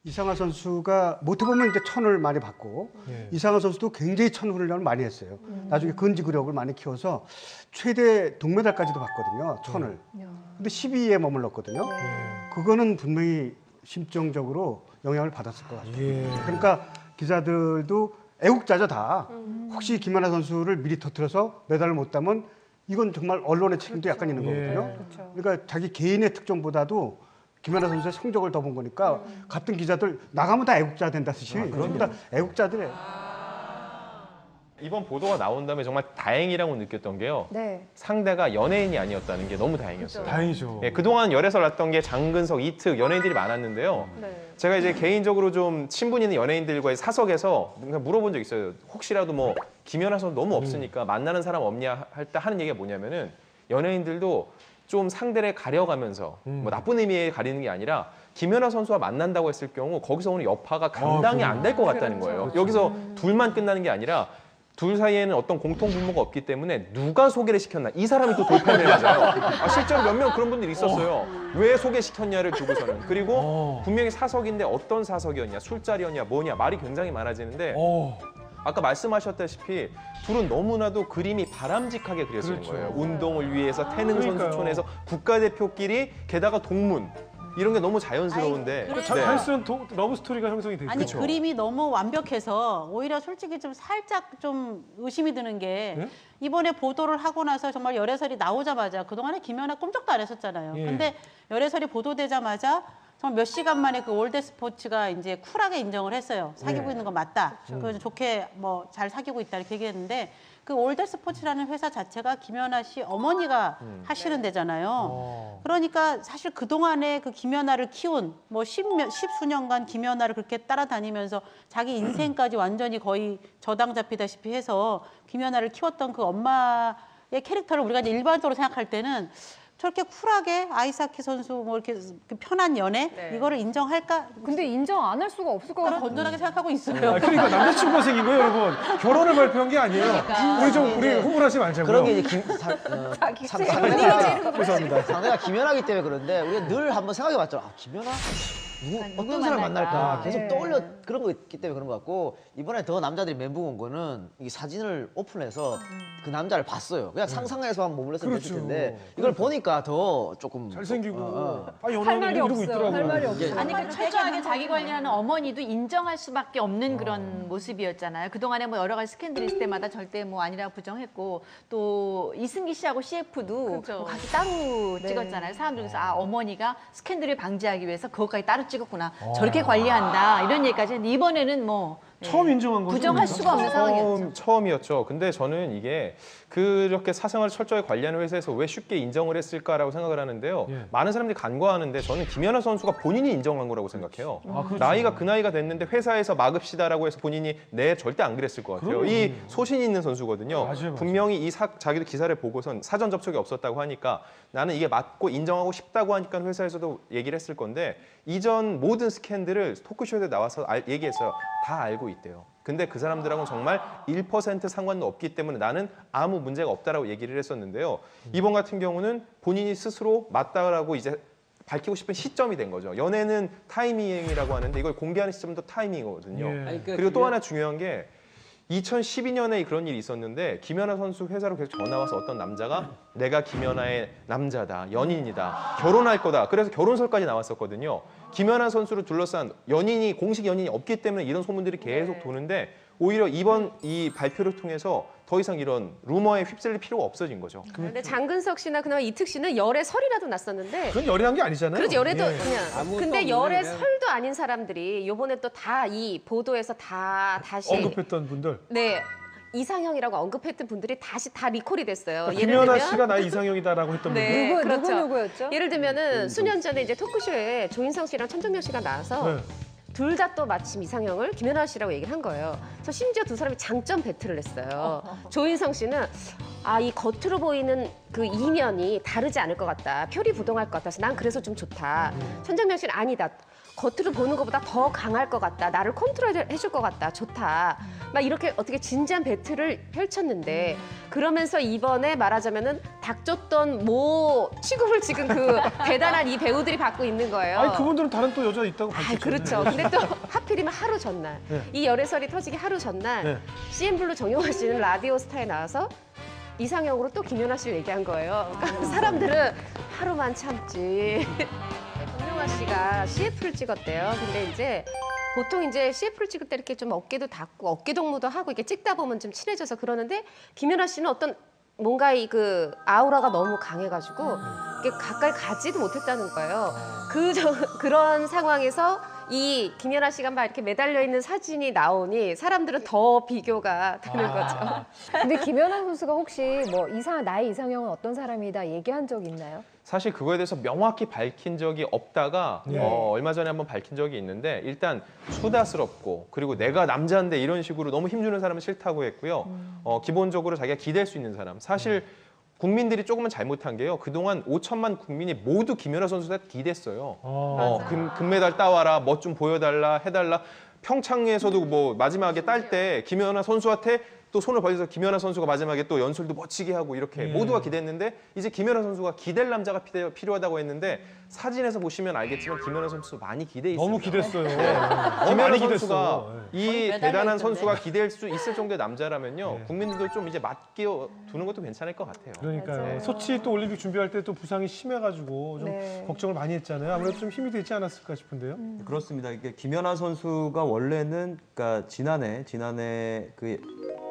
이상화 선수가 못해보면 이제 천을 많이 받고 이상화 선수도 굉장히 천 훈련을 많이 했어요. 나중에 근지구력을 많이 키워서 최대 동메달까지도 받거든요. 천을. 근데 12위에 머물렀거든요. 그거는 분명히 심정적으로 영향을 받았을 것 같아요. 그러니까 기자들도 애국자죠 다. 혹시 김연아 선수를 미리 터뜨려서 메달을 못 따면 이건 정말 언론의 책임도 약간 있는 거거든요. 그러니까 자기 개인의 특종보다도 김연아 선수의 성적을 더 본 거니까 같은 기자들 나가면 다 애국자 된다듯이 전부 다 애국자들이에요. 이번 보도가 나온 다음에 정말 다행이라고 느꼈던 게요. 네. 상대가 연예인이 아니었다는 게 너무 다행이었어요. 다행이죠. 예, 그동안 열애설 났던 게 장근석, 이특 연예인들이 많았는데요. 제가 이제 개인적으로 좀 친분 있는 연예인들과의 사석에서 그냥 물어본 적 있어요. 혹시라도 뭐 김연아 선수 너무 없으니까 만나는 사람 없냐 할 때 하는 얘기가 뭐냐면은 연예인들도 좀 상대를 가려가면서 뭐 나쁜 의미에 가리는 게 아니라 김연아 선수와 만난다고 했을 경우 거기서 오는 여파가 감당이 안 될 것 같다는 거예요. 여기서 둘만 끝나는 게 아니라 둘 사이에는 어떤 공통 분모가 없기 때문에 누가 소개를 시켰나 이 사람이 또 돌판을 맞아요. 실제로 몇 명 그런 분들이 있었어요. 왜 소개시켰냐를 두고서는. 그리고 분명히 사석인데 어떤 사석이었냐, 술자리였냐, 뭐냐 말이 굉장히 많아지는데 아까 말씀하셨다시피 둘은 너무나도 그림이 바람직하게 그려지는 거예요. 운동을 위해서 태능 선수촌에서 국가대표끼리 게다가 동문 이런 게 너무 자연스러운데 자연스러운 러브 스토리가 형성이 되죠. 아니 그림이 너무 완벽해서 오히려 솔직히 좀 살짝 좀 의심이 드는 게 이번에 보도를 하고 나서 정말 열애설이 나오자마자 그동안에 김연아 꼼짝도 안 했었잖아요. 근데 열애설이 보도되자마자 정말 몇 시간 만에 그 올드스포츠가 이제 쿨하게 인정을 했어요. 사귀고 있는 건 맞다. 그래서 좋게 뭐 잘 사귀고 있다 이렇게 얘기했는데 그 올드스포츠라는 회사 자체가 김연아 씨 어머니가 하시는 데잖아요. 그러니까 사실 그동안에 그 김연아를 키운 뭐 십수년간 김연아를 그렇게 따라다니면서 자기 인생까지 완전히 거의 저당 잡히다시피 해서 김연아를 키웠던 그 엄마의 캐릭터를 우리가 이제 일반적으로 생각할 때는 저렇게 쿨하게 아이스하키 선수 뭐 이렇게 편한 연애 이거를 인정할까? 근데 인정 안 할 수가 없을 것 같아요. 건전하게 생각하고 있어요. 그러니까 남자친구가 생긴 거예요, 여러분. 결혼을 발표한 게 아니에요. 우리 흥분하지 말자고요. 그런 게 이제 상대가 김연아기 때문에 그런데 우리가 늘 한번 생각해봤죠. 아, 김연아? 어떤 사람 만날까? 계속 떠올려 그런 거 있기 때문에 그런 것 같고 이번에 더 남자들이 멘붕 온 거는 이 사진을 오픈해서 그 남자를 봤어요. 그냥 상상해서만 머물렀으면 됐을 텐데 이걸 보니까 더 조금 잘생기고 할 연예인 말이 이러고 없어요. 있더라고요. 할 말이 없어요. 아니 그 철저하게 자기 관리하는 어머니도 인정할 수밖에 없는 그런 모습이었잖아요. 그동안에 뭐 여러 가지 스캔들이 있을 때마다 절대 뭐 아니라 부정했고 또 이승기 씨하고 CF도 뭐 각기 따로 찍었잖아요. 사람들 그래서 아 어머니가 스캔들을 방지하기 위해서 그것까지 따로 찍었구나. 저렇게 관리한다 이런 얘기까지 했는데 이번에는 뭐 처음 인정한 거죠. 부정할 수가 없는 상황이었죠. 처음이었죠. 근데 저는 이게 그렇게 사생활을 철저히 관리하는 회사에서 왜 쉽게 인정을 했을까라고 생각을 하는데요. 많은 사람들이 간과하는데 저는 김연아 선수가 본인이 인정한 거라고 생각해요. 나이가 그 나이가 됐는데 회사에서 막읍시다라고 해서 본인이 네 절대 안 그랬을 것 같아요. 이 소신 있는 선수거든요. 맞아요. 분명히 자기도 기사를 보고선 사전 접촉이 없었다고 하니까 나는 이게 맞고 인정하고 싶다고 하니까 회사에서도 얘기를 했을 건데 이전 모든 스캔들을 토크쇼에 나와서 얘기했어요. 다 알고 있대요. 근데 그 사람들하고는 정말 1% 상관도 없기 때문에 나는 아무 문제가 없다라고 얘기를 했었는데요. 이번 같은 경우는 본인이 스스로 맞다라고 이제 밝히고 싶은 시점이 된 거죠. 연애는 타이밍이라고 하는데 이걸 공개하는 시점도 타이밍이거든요. 그리고 또 하나 중요한 게 2012년에 그런 일이 있었는데 김연아 선수 회사로 계속 전화 와서 어떤 남자가 내가 김연아의 남자다, 연인이다, 결혼할 거다. 그래서 결혼설까지 나왔었거든요. 김연아 선수를 둘러싼 공식 연인이 없기 때문에 이런 소문들이 계속 도는데 오히려 이번 이 발표를 통해서 더 이상 이런 루머에 휩쓸릴 필요가 없어진 거죠. 근데 장근석 씨나 그나마 이특 씨는 열애설이라도 났었는데 그건 열애한 게 아니잖아요. 그렇지 열애도 그냥 근데 열애설도 아닌 사람들이 요번에 또 다 이 보도에서 다시 언급했던 분들. 네 이상형이라고 언급했던 분들이 다시 다 리콜이 됐어요. 그러니까 김연아 씨가 나의 이상형이다라고 했던 네, 분들. 누구였죠? 예를 들면은 수년 전에 이제 토크쇼에 조인성 씨랑 천정명 씨가 나와서 둘 다 또 마침 이상형을 김연아 씨라고 얘기를 한 거예요. 그래서 심지어 두 사람이 장점 배틀을 했어요. 조인성 씨는 아, 이 겉으로 보이는 그 이면이 다르지 않을 것 같다. 표리부동할 것 같아서 난 그래서 좀 좋다. 천정명 씨는 아니다. 겉으로 보는 것보다 더 강할 것 같다. 나를 컨트롤해줄 것 같다. 좋다. 막 이렇게 어떻게 진지한 배틀을 펼쳤는데 그러면서 이번에 말하자면은 닥쳤던 모 취급을 지금 그 대단한 이 배우들이 받고 있는 거예요. 아니 그분들은 다른 또 여자 있다고 밝혔죠. 그렇죠. 근데 또 하필이면 하루 전날 네. 이 열애설이 터지기 하루 전날 네. CN블루 정영화 씨는 라디오 스타에 나와서 이상형으로 또 김연아 씨를 얘기한 거예요. 그러니까 사람들은 하루만 참지. 정영화 씨가 CF를 찍었대요. 근데 이제 보통 이제 CF를 찍을 때 이렇게 좀 어깨도 닫고 어깨 동무도 하고 이렇게 찍다 보면 좀 친해져서 그러는데 김연아 씨는 어떤 뭔가 이 그 아우라가 너무 강해가지고 이게 가까이 가지도 못했다는 거예요. 그런 상황에서 이 김연아 씨가 막 이렇게 매달려 있는 사진이 나오니 사람들은 더 비교가 되는 거죠. 근데 김연아 선수가 혹시 뭐 나의 이상형은 어떤 사람이다 얘기한 적 있나요? 사실 그거에 대해서 명확히 밝힌 적이 없다가 네. 얼마 전에 한번 밝힌 적이 있는데 일단 수다스럽고 그리고 내가 남자인데 이런 식으로 너무 힘주는 사람은 싫다고 했고요. 기본적으로 자기가 기댈 수 있는 사람. 사실 국민들이 조금은 잘못한 게요. 그동안 5천만 국민이 모두 김연아 선수한테 기댔어요. 금메달 따와라, 멋 좀 보여달라, 해달라. 평창에서도 뭐 마지막에 딸 때 김연아 선수한테 또 손을 벌려서 김연아 선수가 마지막에 또 연설도 멋지게 하고 이렇게 모두가 기댔는데 이제 김연아 선수가 기댈 남자가 필요하다고 했는데 사진에서 보시면 알겠지만 김연아 선수 많이 기대 있습니다. 너무 기댔어요. 김연아 많이 선수가 기댔어. 이 매달려 대단한 있던데. 선수가 기댈 수 있을 정도의 남자라면요. 국민들도 좀 이제 맡겨 두는 것도 괜찮을 것 같아요. 그러니까요. 맞아요. 소치 또 올림픽 준비할 때 또 부상이 심해가지고 좀 네. 걱정을 많이 했잖아요. 아무래도 좀 힘이 되지 않았을까 싶은데요. 그렇습니다. 이게 김연아 선수가 원래는 그러니까 지난해 그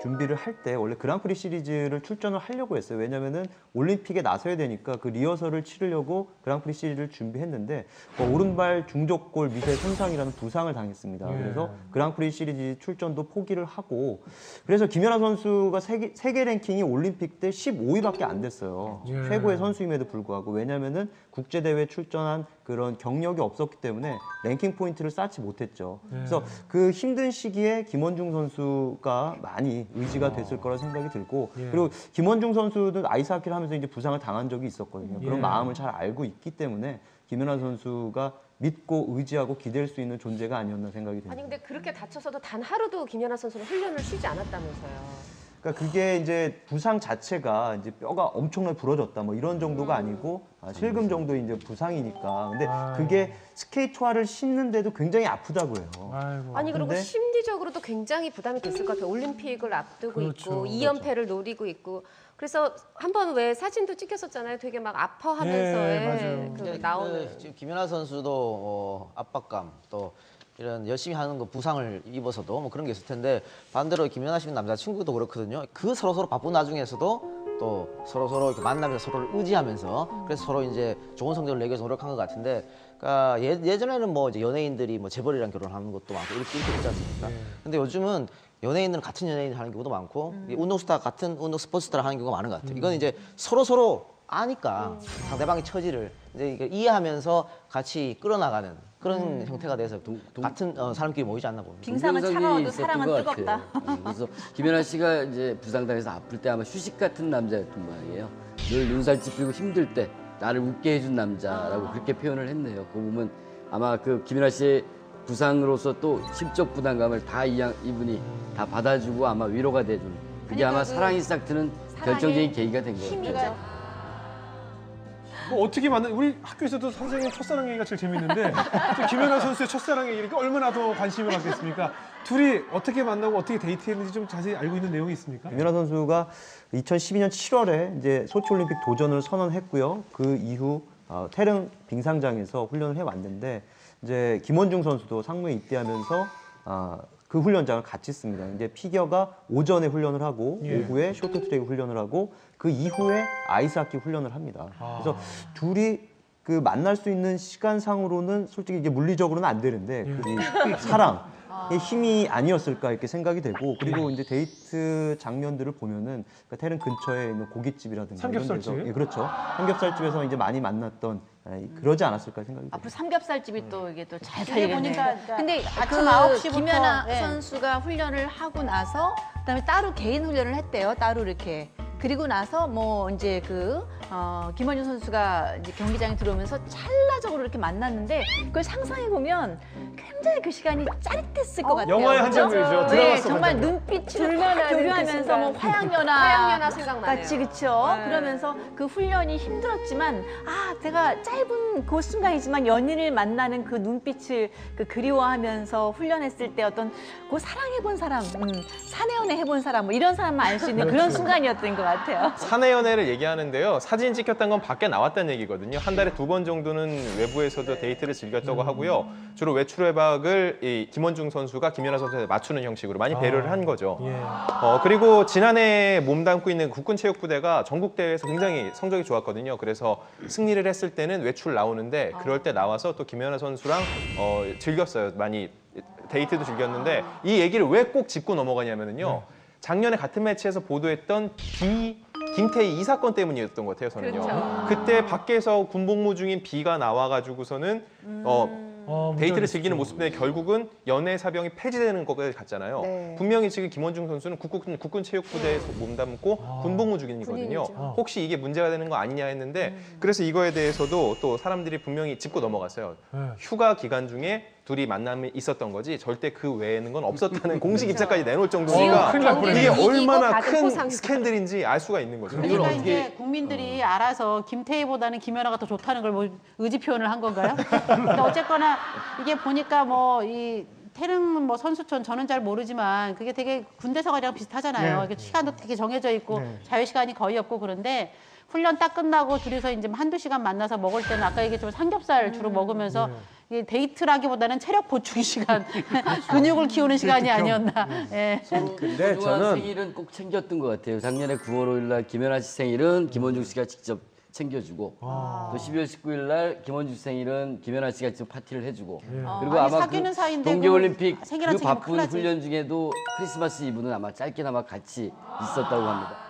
준비를 할 때 원래 그랑프리 시리즈를 출전을 하려고 했어요. 왜냐면은 올림픽에 나서야 되니까 그 리허설을 치르려고 그랑프리 시리즈를 준비했는데 오른발 중족골 미세 손상이라는 부상을 당했습니다. 그래서 그랑프리 시리즈 출전도 포기를 하고 그래서 김연아 선수가 세계 랭킹이 올림픽 때 15위밖에 안 됐어요. 예. 최고의 선수임에도 불구하고 왜냐면은 국제 대회 출전한 그런 경력이 없었기 때문에 랭킹 포인트를 쌓지 못했죠. 그래서 그 힘든 시기에 김원중 선수가 많이 의지가 됐을 거라 생각이 들고 그리고 김원중 선수도 아이스하키를 하면서 이제 부상을 당한 적이 있었거든요. 그런 마음을 잘 알고 있기 때문에 김연아 선수가 믿고 의지하고 기댈 수 있는 존재가 아니었나 생각이 됩니다. 아니 근데 그렇게 다쳐서도 단 하루도 김연아 선수는 훈련을 쉬지 않았다면서요. 그러니까 그게 이제 부상 자체가 이제 뼈가 엄청나게 부러졌다 뭐 이런 정도가 아니고 실금 정도 이제 부상이니까 근데 그게 스케이트화를 신는데도 굉장히 아프다고 해요. 아이고. 아니 그리고 근데- 심리적으로도 굉장히 부담이 됐을 것 같아요. 올림픽을 앞두고 그렇죠. 있고 2연패를 노리고 있고 그래서 한번 왜 사진도 찍혔었잖아요. 되게 막 아파하면서 네, 맞아요. 그 나오는 지금 김연아 선수도 압박감 또 이런 열심히 하는 거 부상을 입어서도 뭐 그런 게 있을 텐데 반대로 김연아 씨 남자친구도 그렇거든요. 그 서로 바쁜 와중에서도 또 서로 이렇게 만나면서 서로를 의지하면서 그래서 서로 이제 좋은 성적을 내기 위해서 노력한 것 같은데 그러니까 예전에는 뭐 이제 연예인들이 뭐 재벌이랑 결혼하는 것도 많고 이렇게 있지 않습니까? 근데 요즘은 연예인들은 같은 연예인 하는 경우도 많고 이 운동스타 같은 스포츠스타를 하는 경우가 많은 것 같아요. 이건 이제 서로 아니까 상대방의 처지를 이제 이게 이해하면서 같이 끌어나가는 그런 형태가 돼서 같은 사람끼리 모이지 않나 봅니다. 빙상은 동정석이 차가워도 있었던 사랑은 것 뜨겁다. 같아요. 그래서 김연아 씨가 이제 부상당해서 아플 때 아마 휴식 같은 남자였던 모양이에요. 늘 눈살 찌푸리고 힘들 때 나를 웃게 해준 남자라고 그렇게 표현을 했네요. 그 보면 아마 그 김연아 씨의 부상으로서 또 심적 부담감을 다 이분이 다 받아주고 아마 위로가 돼준 그게 아마 사랑이 싹트는 결정적인 계기가 된 것 같아요. 뭐 어떻게 만나? 우리 학교에서도 선생님 첫사랑 얘기가 제일 재밌는데 또 김연아 선수의 첫사랑 얘기니까 얼마나 더 관심을 갖겠습니까? 둘이 어떻게 만나고 어떻게 데이트했는지 좀 자세히 알고 있는 내용이 있습니까? 김연아 선수가 2012년 7월에 이제 소치 올림픽 도전을 선언했고요. 그 이후 태릉 빙상장에서 훈련을 해왔는데 이제 김원중 선수도 상무에 입대하면서 그 훈련장을 같이 씁니다. 이제 피겨가 오전에 훈련을 하고 오후에 쇼트트랙 훈련을 하고 그 이후에 아이스하키 훈련을 합니다. 그래서 둘이 그 만날 수 있는 시간상으로는 솔직히 이게 물리적으로는 안 되는데 그 사랑의 힘이 아니었을까 이렇게 생각이 되고 그리고 이제 데이트 장면들을 보면은 그러니까 태릉 근처에 있는 고깃집이라든가 삼겹살집? 이런 데서 그렇죠. 삼겹살집에서 이제 많이 만났던 그러지 않았을까 생각이 듭니다. 앞으로 삼겹살집이 또 이게 또 잘 이게 살리겠네. 보니까 근데 아침 그 9시부터 김연아 네. 선수가 훈련을 하고 나서 그다음에 따로 개인 훈련을 했대요. 따로 이렇게. 그리고 나서 뭐 이제 그 김원준 선수가 이제 경기장에 들어오면서 찰나적으로 이렇게 만났는데 그걸 상상해 보면 굉장히 그 시간이 짜릿했을 것 같아요. 영화의 한 그죠? 장면이죠. 네, 들어갔어, 정말 그 장면. 눈빛을 불면하는 교류하면서 그 순간. 뭐 화양연화 화양연화 생각나네요. 같이 그쵸? 네. 그러면서 그 훈련이 힘들었지만 내가 짧은 그 순간이지만 연인을 만나는 그 눈빛을 그리워하면서 훈련했을 때 어떤 그 사랑해본 사람, 사내연애 해본 사람 뭐 이런 사람만 알 수 있는 그런 순간이었던 것 같아요. 사내 연애를 얘기하는데요. 사진 찍혔던 건 밖에 나왔다는 얘기거든요. 한 달에 2번 정도는 외부에서도 데이트를 즐겼다고 하고요. 주로 외출 외박을 이 김원중 선수가 김연아 선수한테 맞추는 형식으로 많이 배려를 한 거죠. 예. 그리고 지난해 몸담고 있는 국군체육부대가 전국대회에서 굉장히 성적이 좋았거든요. 그래서 승리를 했을 때는 외출 나오는데 그럴 때 나와서 또 김연아 선수랑 즐겼어요. 많이 데이트도 즐겼는데 이 얘기를 왜 꼭 짚고 넘어가냐면요. 작년에 같은 매치에서 보도했던 김태희 이 사건 때문이었던 것 같아요, 저는요. 그렇죠. 그때 밖에서 군복무 중인 B가 나와가지고서는 데이트를 즐기는 모습인데 결국은 연애 사병이 폐지되는 것까지 갔잖아요. 네. 분명히 지금 김원중 선수는 국군체육부대에서 몸담고 군복무 중이거든요. 군인이죠. 혹시 이게 문제가 되는 거 아니냐 했는데 그래서 이거에 대해서도 또 사람들이 분명히 짚고 넘어갔어요. 휴가 기간 중에 둘이 만남이 있었던 거지 절대 그 외에는 건 없었다는 공식 입장까지 내놓을 정도니까 큰일 날 뻔했네. 이게 이기고 얼마나 다들 큰 포상이다. 스캔들인지 알 수가 있는 거죠. 그러니까 이걸 이제 어떻게- 국민들이 알아서 김태희보다는 김연아가 더 좋다는 걸 뭐 의지 표현을 한 건가요? 근데 어쨌거나 이게 보니까 뭐 이 태릉 뭐 선수촌 저는 잘 모르지만 그게 되게 군대 생활이랑 비슷하잖아요. 네. 이게 시간도 되게 정해져 있고 네. 자유 시간이 거의 없고 그런데 훈련 딱 끝나고 둘이서 이제 한두 시간 만나서 먹을 때는 아까 얘기했지만 삼겹살 주로 먹으면서 이게 데이트라기보다는 체력 보충 시간, 근육을 키우는 시간이 아니었나. 예. 근데 저는 생일은 꼭 챙겼던 것 같아요. 작년에 9월 5일 날 김연아 씨 생일은 김원중 씨가 직접 챙겨주고 또 12월 19일 날 김원중 씨 생일은 김연아 씨가 직접 파티를 해주고 그리고 아니, 아마 사귀는 그 사이인데 동계올림픽 생일한 그 책임은 바쁜 큰일 나지. 훈련 중에도 크리스마스 이브는 아마 짧게나마 같이 있었다고 합니다.